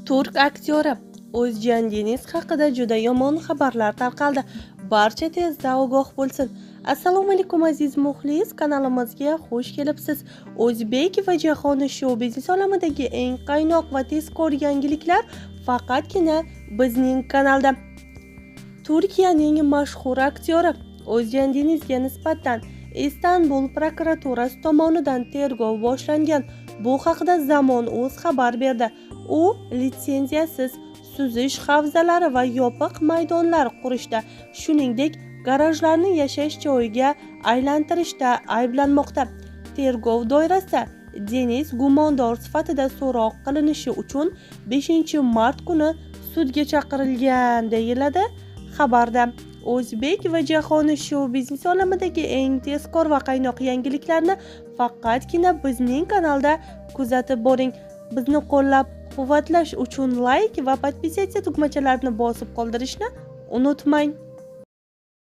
Turk aktyori O'zjan Deniz haqida juda yomon xabarlar tarqaldi. Barcha tezda ogoh bo'lsin. Assalomu alaykum aziz muxlis, kanalimizga xush kelibsiz. O'zbek va jahon shou-biznes olamidagi eng qaynoq va tezkor yangiliklar faqatgina bizning kanalda. Turkiyaning mashhur aktyori O'zjan Denizga nisbatan Istanbul prokuraturasi tomonidan tergov boshlangan. Bu haqida Zamon.uz xabar berdi. U litsenziyasiz suzish havzalari va yopiq maydonlar qurishda, shuningdek, garajlarni yashash joyiga aylantirishda ayblanmoqda. Tergov doirasida Deniz gumondor sifatida so'roq qilinishi uchun 5-mart kuni sudga chaqirilgan, deyiladi xabarda. O'zbek va jahon shou-biznes olamidagi eng tezkor va qaynoq yangiliklarni faqatgina bizning kanalda kuzatib boring. Bizni qo'llab-quvvatlash uchun like va podpisatsiya tugmachalarini bosib qoldirishni unutmang.